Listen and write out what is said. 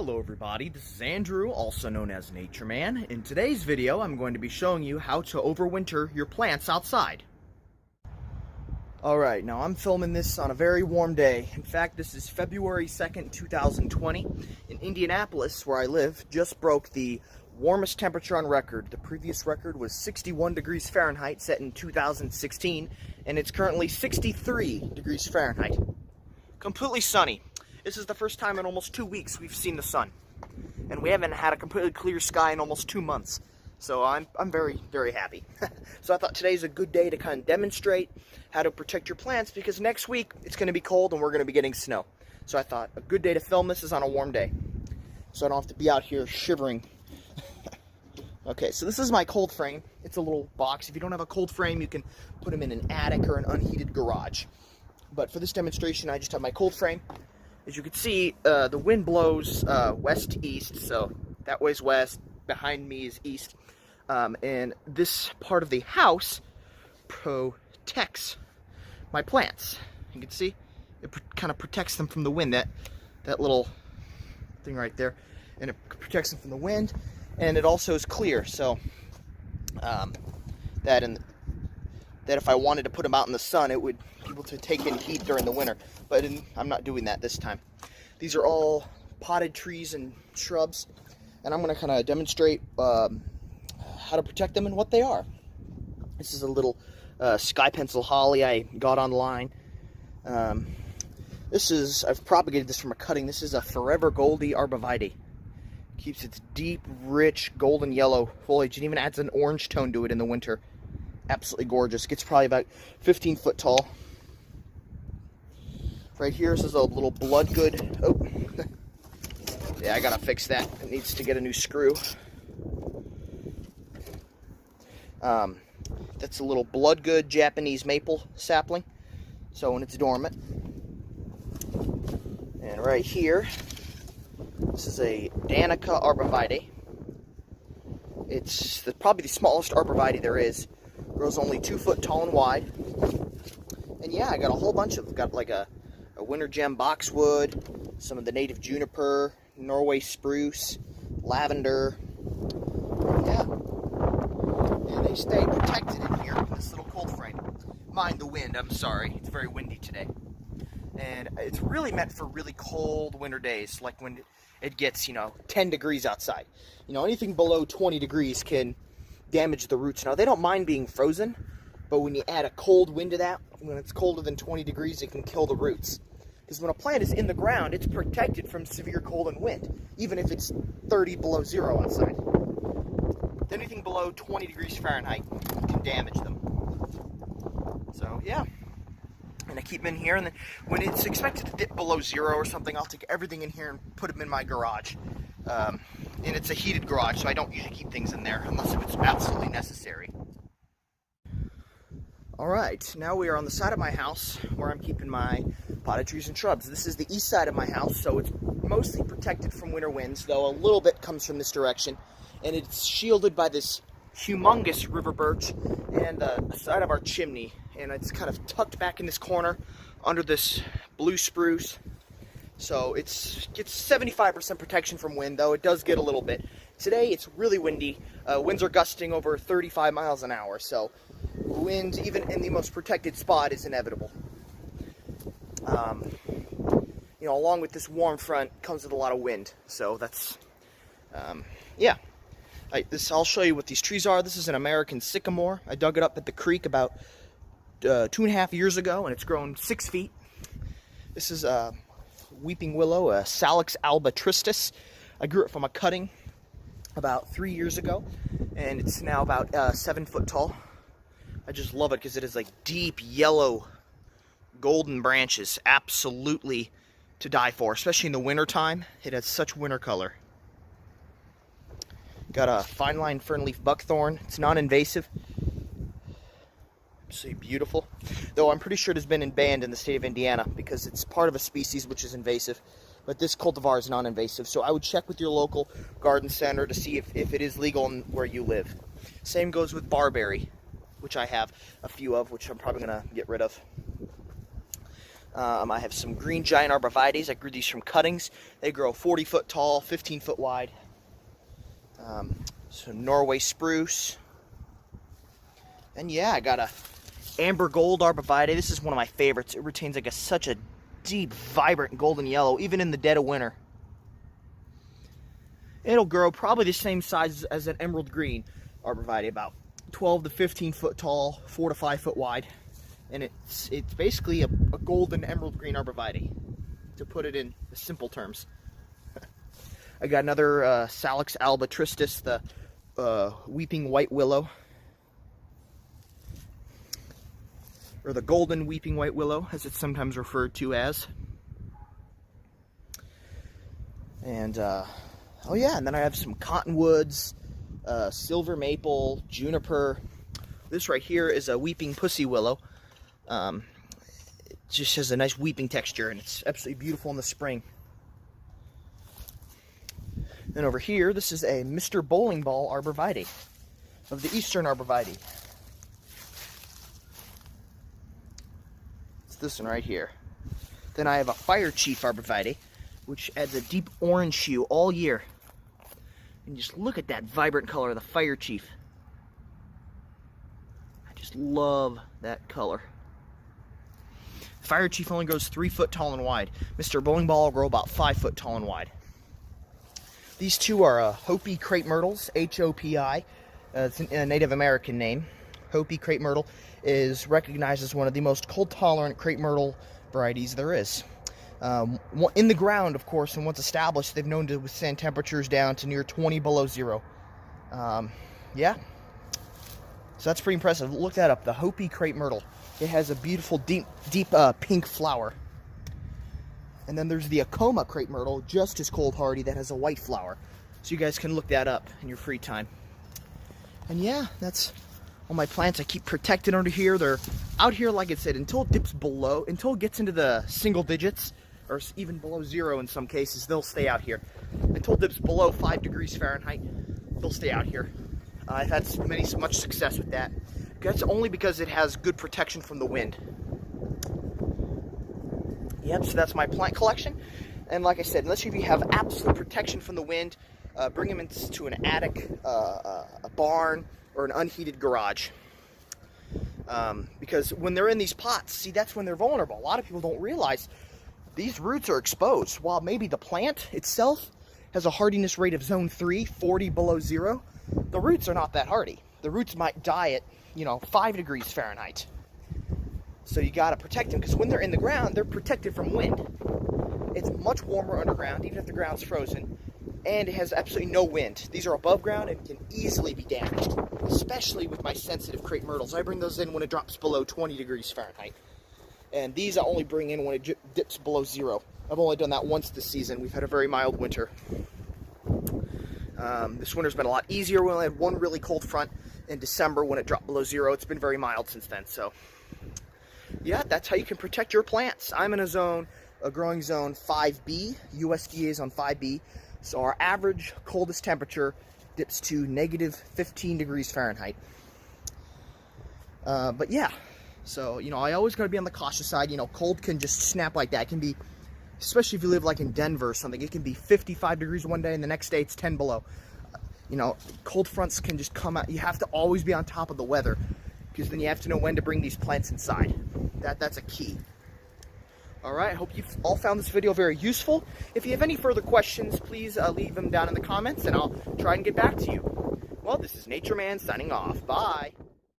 Hello everybody, this is Andrew, also known as Nature Man. In today's video, I'm going to be showing you how to overwinter your plants outside. Alright, now I'm filming this on a very warm day. In fact, this is February 2nd, 2020. In Indianapolis, where I live, just broke the warmest temperature on record. The previous record was 61 degrees Fahrenheit, set in 2016, and it's currently 63 degrees Fahrenheit. Completely sunny. This is the first time in almost 2 weeks we've seen the sun. And we haven't had a completely clear sky in almost 2 months. So I'm very, very happy. So I thought today's a good day to kind of demonstrate how to protect your plants, because next week it's going to be cold and we're going to be getting snow. So I thought a good day to film this is on a warm day, so I don't have to be out here shivering. Okay, so this is my cold frame. It's a little box. If you don't have a cold frame, you can put them in an attic or an unheated garage. But for this demonstration, I just have my cold frame. As you can see, the wind blows west to east, so that way's west, behind me is east. And this part of the house protects my plants. You can see, it kind of protects them from the wind, that little thing right there. And it protects them from the wind, and it also is clear, so that if I wanted to put them out in the sun, it would be able to take in heat during the winter. But I'm not doing that this time. These are all potted trees and shrubs, and I'm going to kind of demonstrate how to protect them and what they are. This is a little sky pencil holly I got online. I've propagated this from a cutting. This is a Forever Goldie arborvitae. Keeps its deep, rich, golden yellow foliage, and even adds an orange tone to it in the winter. Absolutely gorgeous. Gets probably about 15 foot tall. Right here, this is a little bloodgood. Oh, yeah, I gotta fix that. It needs to get a new screw. That's a little bloodgood Japanese maple sapling. So when it's dormant. And right here, this is a Danica arborvitae. It's probably the smallest arborvitae there is. Grows only 2 foot tall and wide. And yeah, I got a whole bunch of, got like a winter gem boxwood, some of the native juniper, Norway spruce, lavender. Yeah. And they stay protected in here in this little cold frame. Mind the wind, I'm sorry. It's very windy today. And it's really meant for really cold winter days, like when it gets, 10 degrees outside. Anything below 20 degrees can damage the roots. Now, they don't mind being frozen, but when you add a cold wind to that, when it's colder than 20 degrees, it can kill the roots. Because when a plant is in the ground, it's protected from severe cold and wind, even if it's 30 below zero outside. Anything below 20 degrees Fahrenheit can damage them. So, yeah. And I keep them in here, and then when it's expected to dip below zero or something, I'll take everything in here and put them in my garage. And it's a heated garage, so I don't usually keep things in there unless if it's absolutely necessary. Alright, now we are on the side of my house where I'm keeping my potted trees and shrubs. This is the east side of my house, so it's mostly protected from winter winds, though a little bit comes from this direction. And it's shielded by this humongous river birch and the side of our chimney. And it's kind of tucked back in this corner under this blue spruce. So it gets 75% protection from wind, though it does get a little bit. Today it's really windy. Winds are gusting over 35 miles an hour, so wind, even in the most protected spot, is inevitable. Along with this warm front comes with a lot of wind, so that's, yeah. I'll show you what these trees are. This is an American sycamore. I dug it up at the creek about 2.5 years ago, and it's grown 6 feet. This is a weeping willow, a Salix alba tristis. I grew it from a cutting about 3 years ago, and it's now about 7 foot tall. I just love it because it is like deep yellow golden branches, absolutely to die for, especially in the winter time. It has such winter color. Got a fine line fernleaf buckthorn. It's non-invasive. Absolutely beautiful. Though I'm pretty sure it has been banned in the state of Indiana because it's part of a species which is invasive. But this cultivar is non-invasive, so I would check with your local garden center to see if it is legal where you live. Same goes with barberry, which I have a few of, which I'm probably going to get rid of. I have some green giant arborvitaes. I grew these from cuttings. They grow 40 foot tall, 15 foot wide. So Norway spruce. And yeah, I got a amber gold arborvitae. This is one of my favorites. It retains like such a deep, vibrant golden yellow, even in the dead of winter. It'll grow probably the same size as an emerald green arborvitae, about 12 to 15 foot tall, 4 to 5 foot wide. And it's basically a golden emerald green arborvitae, to put it in simple terms. I got another Salix alba tristis, the weeping white willow, or the golden weeping white willow, as it's sometimes referred to as. And oh yeah, and then I have some cottonwoods, silver maple, juniper. This right here is a weeping pussy willow. It just has a nice weeping texture, and it's absolutely beautiful in the spring. Then over here, this is a Mr. Bowling Ball arborvitae, of the eastern arborvitae. It's this one right here. Then I have a Fire Chief arborvitae, which adds a deep orange hue all year. And just look at that vibrant color of the Fire Chief. I just love that color. Fire Chief only grows 3 foot tall and wide. Mr. Bowling Ball will grow about 5 foot tall and wide. These two are Hopi crepe myrtles, H-O-P-I. It's a Native American name. Hopi crepe myrtle is recognized as one of the most cold-tolerant crepe myrtle varieties there is. In the ground, of course, and once established, they've known to withstand temperatures down to near 20 below zero. Yeah. So that's pretty impressive. Look that up, the Hopi crepe myrtle. It has a beautiful, deep pink flower. And then there's the Acoma crepe myrtle, just as cold hardy, that has a white flower. So you guys can look that up in your free time. And yeah, that's all my plants. I keep protected under here. They're out here, like I said, until it dips below, until it gets into the single digits, or even below zero in some cases, they'll stay out here. Until it dips below 5 degrees Fahrenheit, they'll stay out here. I've had much success with that. That's only because it has good protection from the wind. Yep, so that's my plant collection. And like I said, unless you have absolute protection from the wind, bring them into an attic, a barn, or an unheated garage. Because when they're in these pots, see, that's when they're vulnerable. A lot of people don't realize these roots are exposed. While maybe the plant itself has a hardiness rate of zone 3, 40 below zero, the roots are not that hardy. The roots might die at, 5 degrees Fahrenheit. So you gotta protect them, because when they're in the ground, they're protected from wind. It's much warmer underground, even if the ground's frozen, and it has absolutely no wind. These are above ground and can easily be damaged, especially with my sensitive crepe myrtles. I bring those in when it drops below 20 degrees Fahrenheit. And these I only bring in when it dips below zero. I've only done that once this season. We've had a very mild winter. This winter's been a lot easier. We only had one really cold front in December when it dropped below zero. It's been very mild since then. So yeah, that's how you can protect your plants. I'm in a growing zone 5B. USDA is on 5B. So our average coldest temperature dips to negative 15 degrees Fahrenheit. But yeah, so, I always got to be on the cautious side. Cold can just snap like that. It can be, especially if you live like in Denver or something, it can be 55 degrees one day and the next day it's 10 below. Cold fronts can just come out. You have to always be on top of the weather, because then you have to know when to bring these plants inside. That's a key. Alright, I hope you've all found this video very useful. If you have any further questions, please leave them down in the comments and I'll try and get back to you. Well, this is Nature Man signing off. Bye!